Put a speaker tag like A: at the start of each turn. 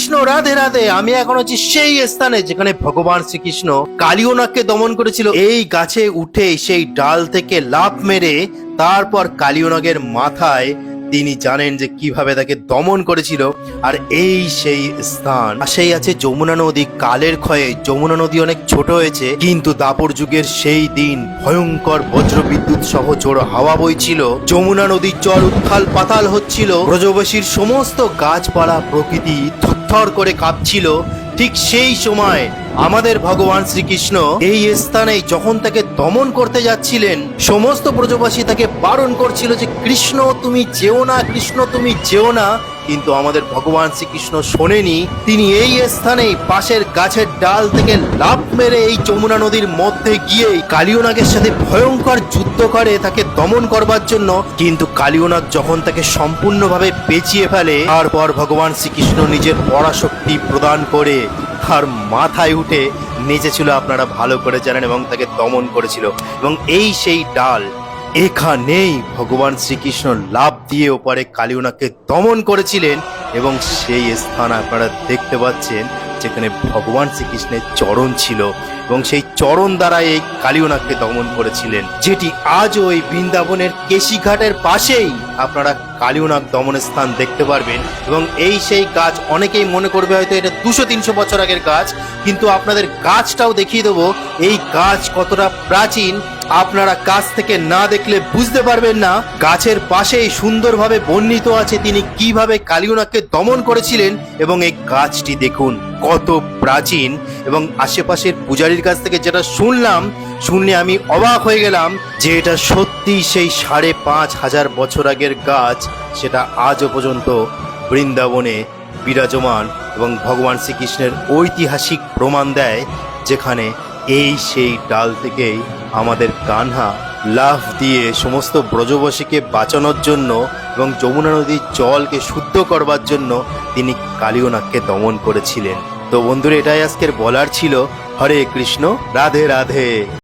A: কৃষ্ণ, রাধে রাধে। আমি এখন আছি সেই স্থানে যেখানে ভগবান শ্রীকৃষ্ণ কালিয়নাগকে দমন করেছিল। এই গাছে উঠে সেই ডাল থেকে লাফ মেরে তারপর কালিয়নাগের মাথায় তিনি জানেন যে কিভাবে তাকে দমন করেছিল। আর এই সেই স্থান, পাশেই আছে যমুনা নদী। কালের ক্ষয়ে যমুনা নদী অনেক ছোট হয়েছে, কিন্তু দাপর যুগের সেই দিন ভয়ঙ্কর বজ্র বিদ্যুৎ সহ ঝোড়ো হাওয়া বইছিল। যমুনা নদীর জল উত্থাল পাতাল হচ্ছিল। ব্রজবাসীর সমস্ত গাছপালা প্রকৃতি থরথর করে কাঁপছিল। ঠিক সেই সময় আমাদের ভগবান শ্রীকৃষ্ণ এই স্থানে যখন তাকে দমন করতে যাচ্ছিলেন, সমস্ত ব্রজবাসী তাকে বারণ করছিল যে কৃষ্ণ তুমি যেও না, কৃষ্ণ তুমি যেও না। কিন্তু আমাদের ভগবান শ্রীকৃষ্ণ শোনেনি। তিনি এই স্থানেই পাশের গাছের ডাল থেকে লাফ মেরে এই যমুনা নদীর মধ্যে গিয়ে কালিয়নাগের সাথে ভয়ঙ্কর যুদ্ধ করে তাকে দমন করবার জন্য। কিন্তু কালিয়নাগ যখন তাকে সম্পূর্ণভাবে পেঁচিয়ে ফেলে, তারপর ভগবান শ্রীকৃষ্ণ নিজের পরাশক্তি প্রদান করে তার মাথায় উঠে নেচেছিল, আপনারা ভালো করে জানেন, এবং তাকে দমন করেছিল। এবং এই সেই ডাল, এখানেই ভগবান শ্রীকৃষ্ণ লাফ দিয়ে ওপারে কালিয়নাগকে দমন করেছিলেন। এবং সেই স্থান আপনারা দেখতে পাচ্ছেন যেখানে ভগবান শ্রীকৃষ্ণের চরণ ছিল, এবং সেই চরণ দ্বারা এই কালিয়নাগকে দমন করেছিলেন, যেটি আজও ওই বৃন্দাবনের কেশিঘাটের পাশেই আপনারা কালিয়নাগ দমন স্থান দেখতে পারবেন। এবং এই সেই গাছ, অনেকেই মনে করবে হয়তো এটা 200-300 বছর আগের গাছ, কিন্তু আপনাদের গাছটাও দেখিয়ে দেবো এই গাছ কতটা প্রাচীন। আপনারা কাছ থেকে না দেখলে বুঝতে পারবেন না। গাছের পাশেই সুন্দরভাবে বর্ণিত আছে তিনি কিভাবে কালিয়নাগকে দমন করেছিলেন। এবং এই গাছটি দেখুন কত প্রাচীন। এবং আশেপাশের পূজারীর কাছ থেকে যেটা শুনলে আমি অবাক হয়ে গেলাম যে এটা সত্যি সেই 5,500 বছর আগের গাছ, সেটা আজও পর্যন্ত বৃন্দাবনে বিরাজমান। এবং ভগবান শ্রীকৃষ্ণের ঐতিহাসিক প্রমাণ দেয়, যেখানে এই সেই ডাল থেকেই আমাদের কানহা লাফ দিয়ে সমস্ত ব্রজবাসীকে বাঁচানোর জন্য এবং যমুনা নদীর জলকে শুদ্ধ করবার জন্য তিনি কালিয়নাগকে দমন করেছিলেন। তো বন্ধুরা, এটাই আজকের বলার ছিল। হরে কৃষ্ণ, রাধে রাধে।